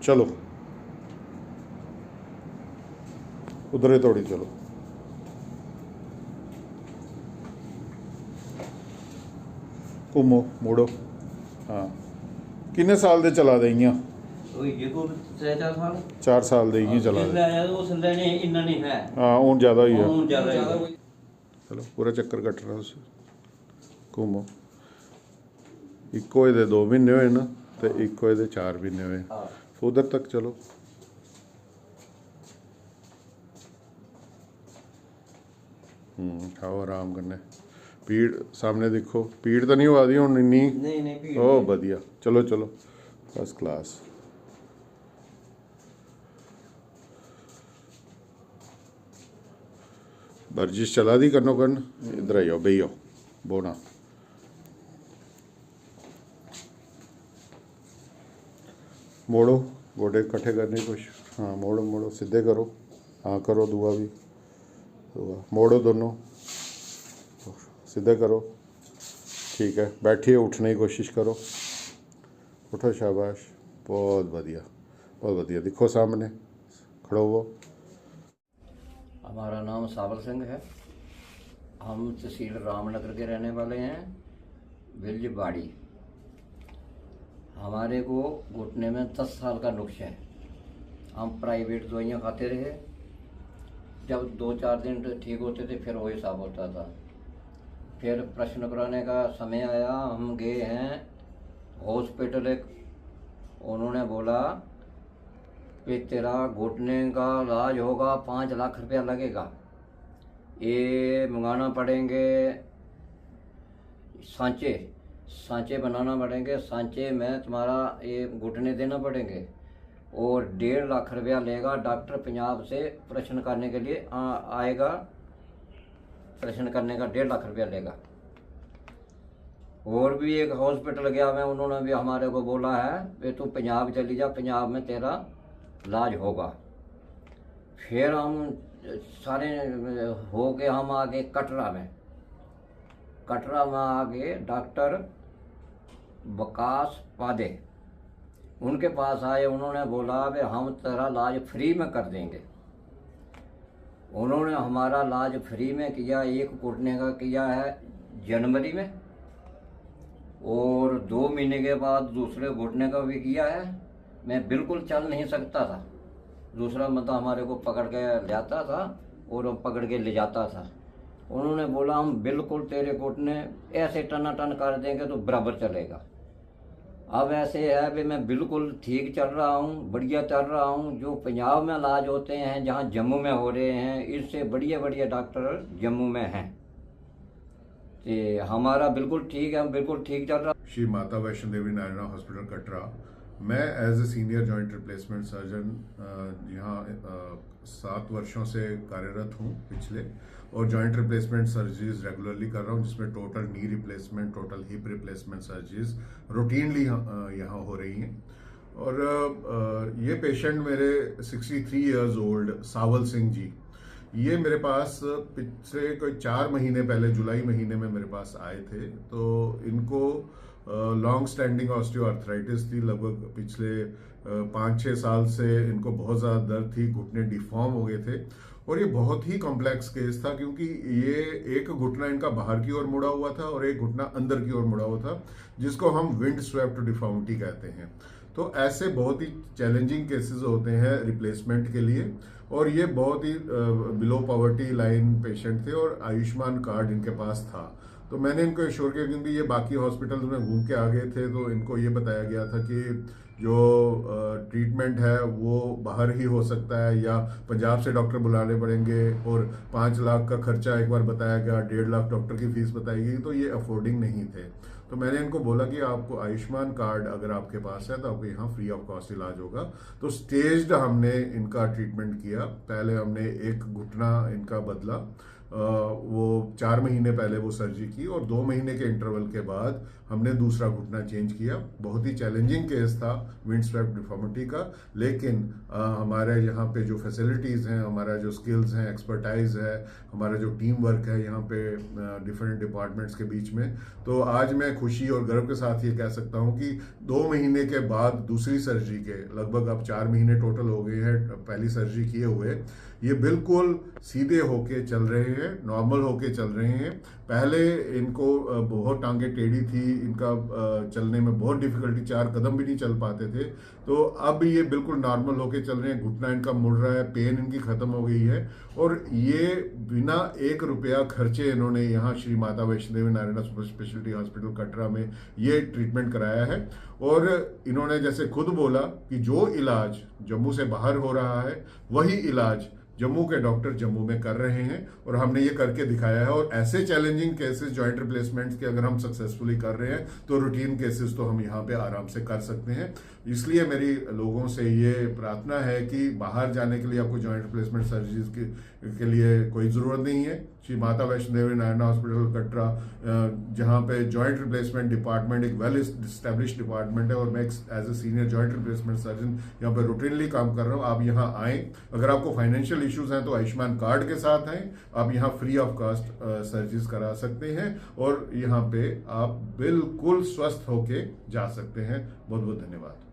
चलो उधरे तोड़ी चलो। घूमो मोड़ो। हाँ किन्ने साल दे चला दे इयां? ये को 3-4 साल 4 साल दे इयां चला जिसले दे। आया तो उसले ने इन्ना नहीं है। हाँ हूँ ज़्यादा ही है। हूँ ज़्यादा चलो पूरा चक्कर कट्टना तुस। घूमो। इक्को दे 2 महीने होए न ते इक्को दे 4 महीने होए। उधर तक चलो। खाओ आराम कन्नै। पीड़ सामने देखो, पीड़ तो नहीं होआ दी हुण इन्नी? नहीं पीड़ ओ बढ़िया। चलो चलो फर्स्ट क्लास। वर्जिश चला दी कन्नो कन्न। इधर आई जाओ, बेही जाओ, बोना। मोड़ो गोडे कट्ठे करने की कोशिश। हाँ मोड़ो मोड़ो, सीधे करो। हाँ करो, दुआ भी दुआ। मोड़ो दोनों, सीधे करो। ठीक है, बैठिए, उठने की कोशिश करो। उठो, शाबाश, बहुत बढ़िया बहुत बढ़िया। दिखो सामने, खड़ो हो। हमारा नाम सावल सिंह है। हम तहसील रामनगर के रहने वाले हैं, विलेज बाड़ी। हमारे को घुटने में 10 साल का नुक्स है। हम प्राइवेट दवाइयाँ खाते रहे। जब 2-4 दिन ठीक होते थे फिर वही साफ होता था। फिर प्रश्न कराने का समय आया, हम गए हैं हॉस्पिटल एक। उन्होंने बोला कि तेरा घुटने का इलाज होगा, 5 लाख रुपया लगेगा। ये मंगाना पड़ेंगे सांचे, सांचे बनाना पड़ेंगे। सांचे में तुम्हारा ये घुटने देना पड़ेंगे और 1.5 लाख रुपया लेगा। डॉक्टर पंजाब से प्रश्न करने के लिए आएगा। प्रश्न करने का 1.5 लाख रुपया लेगा। और भी एक हॉस्पिटल गया मैं, उन्होंने भी हमारे को बोला है कि तू पंजाब चली जा, पंजाब में तेरा इलाज होगा। फिर हम सारे हो के हम आ गए कटरा में। कटरा में आगे डॉक्टर वकास पादे, उनके पास आए। उन्होंने बोला कि हम तेरा इलाज फ्री में कर देंगे। उन्होंने हमारा इलाज फ्री में किया। एक घुटने का किया है जनवरी में और 2 महीने के बाद दूसरे घुटने का भी किया है। मैं बिल्कुल चल नहीं सकता था। दूसरा मतलब हमारे को पकड़ के लाता था और पकड़ के ले जाता था। उन्होंने बोला हम बिल्कुल तेरे घुटने ऐसे टनाटन कर देंगे तो बराबर चलेगा। अब ऐसे है कि मैं बिल्कुल ठीक चल रहा हूँ, बढ़िया चल रहा हूँ। जो पंजाब में इलाज होते हैं, जहाँ जम्मू में हो रहे हैं, इससे बढ़िया बढ़िया डॉक्टर जम्मू में हैं। कि हमारा बिल्कुल ठीक है, हम बिल्कुल ठीक चल रहा। श्री माता वैष्णो देवी नारायणा हॉस्पिटल कटरा। मैं as a senior joint replacement surgeon यहाँ 7 वर्षों से कार्यरत हूँ पिछले। और जॉइंट रिप्लेसमेंट सर्जरीज रेगुलरली कर रहा हूँ, जिसमें total knee replacement, total hip replacement surgeries routinely यहाँ हो रही हैं। और ये पेशेंट मेरे 63 इयर्स ओल्ड सावल सिंह जी, ये मेरे पास पिछले कोई 4 महीने पहले जुलाई महीने में मेरे पास आए थे। तो इनको लॉन्ग स्टैंडिंग ऑस्टियोआर्थराइटिस थी। लगभग पिछले 5-6 साल से इनको बहुत ज़्यादा दर्द थी, घुटने डिफॉर्म हो गए थे। और ये बहुत ही कॉम्प्लेक्स केस था, क्योंकि ये एक घुटना इनका बाहर की ओर मुड़ा हुआ था और एक घुटना अंदर की ओर मुड़ा हुआ था, जिसको हम विंड स्वेप्ट डिफॉर्मिटी कहते हैं। तो ऐसे बहुत ही चैलेंजिंग केसेस होते हैं रिप्लेसमेंट के लिए। और ये बहुत ही बिलो पॉवर्टी लाइन पेशेंट थे और आयुष्मान कार्ड इनके पास था। तो मैंने इनको एश्योर किया, क्योंकि ये बाकी हॉस्पिटल में घूम के आ गए थे, तो इनको ये बताया गया था कि जो ट्रीटमेंट है वो बाहर ही हो सकता है या पंजाब से डॉक्टर बुलाने पड़ेंगे। और 5 लाख का खर्चा एक बार बताया गया, 1.5 लाख डॉक्टर की फीस बताई गई, तो ये अफोर्डिंग नहीं थे। तो मैंने इनको बोला कि आपको आयुष्मान कार्ड अगर आपके पास है तो आपको यहाँ फ्री ऑफ कॉस्ट इलाज होगा। तो स्टेज्ड हमने इनका ट्रीटमेंट किया। पहले हमने एक घुटना इनका बदला, वो 4 महीने पहले वो सर्जरी की, और 2 महीने के इंटरवल के बाद हमने दूसरा घुटना चेंज किया। बहुत ही चैलेंजिंग केस था विंड स्वेप्ट डिफॉर्मिटी का, लेकिन हमारे यहाँ पे जो फैसिलिटीज़ हैं, हमारा जो स्किल्स हैं, एक्सपर्टाइज है, हमारा जो टीम वर्क है यहाँ पे डिफरेंट डिपार्टमेंट्स के बीच में, तो आज मैं खुशी और गर्व के साथ ये कह सकता हूँ कि 2 महीने के बाद दूसरी सर्जरी के लगभग अब 4 महीने टोटल हो गए हैं पहली सर्जरी किए हुए, ये बिल्कुल सीधे होके चल रहे हैं, नॉर्मल होके चल रहे हैं। पहले इनको बहुत टांगे टेढ़ी थी, इनका चलने में बहुत डिफिकल्टी, 4 कदम भी नहीं चल पाते थे, तो अब ये बिल्कुल नॉर्मल होके चल रहे हैं। घुटना इनका मुड़ रहा है, पेन इनकी खत्म हो गई है, और ये बिना 1 रुपया खर्चे इन्होंने यहाँ Shri Mata Vaishno Devi Narayana super speciality hospital Katra में ये ट्रीटमेंट कराया है। और इन्होंने जैसे खुद बोला कि जो इलाज जम्मू से बाहर हो रहा है वही इलाज जम्मू के डॉक्टर जम्मू में कर रहे हैं, और हमने ये करके दिखाया है। और ऐसे चैलेंजिंग केसेस जॉइंट रिप्लेसमेंट्स के अगर हम सक्सेसफुली कर रहे हैं तो रूटीन केसेस तो हम यहाँ पे आराम से कर सकते हैं। इसलिए मेरी लोगों से ये प्रार्थना है कि बाहर जाने के लिए आपको जॉइंट रिप्लेसमेंट सर्जरीज के लिए कोई ज़रूरत नहीं है। श्री माता वैष्णो देवी नारायणा हॉस्पिटल कटरा, जहाँ पे जॉइंट रिप्लेसमेंट डिपार्टमेंट एक वेल इस्टेब्लिश डिपार्टमेंट है, और मैं as a senior joint replacement surgeon यहाँ पे रूटीनली काम कर रहा हूँ। आप यहाँ आएँ, अगर आपको फाइनेंशियल इश्यूज हैं तो आयुष्मान कार्ड के साथ आएँ, आप यहाँ फ्री ऑफ कॉस्ट सर्जरीज करा सकते हैं, और यहाँ पे आप बिल्कुल स्वस्थ होके जा सकते हैं। बहुत बहुत धन्यवाद।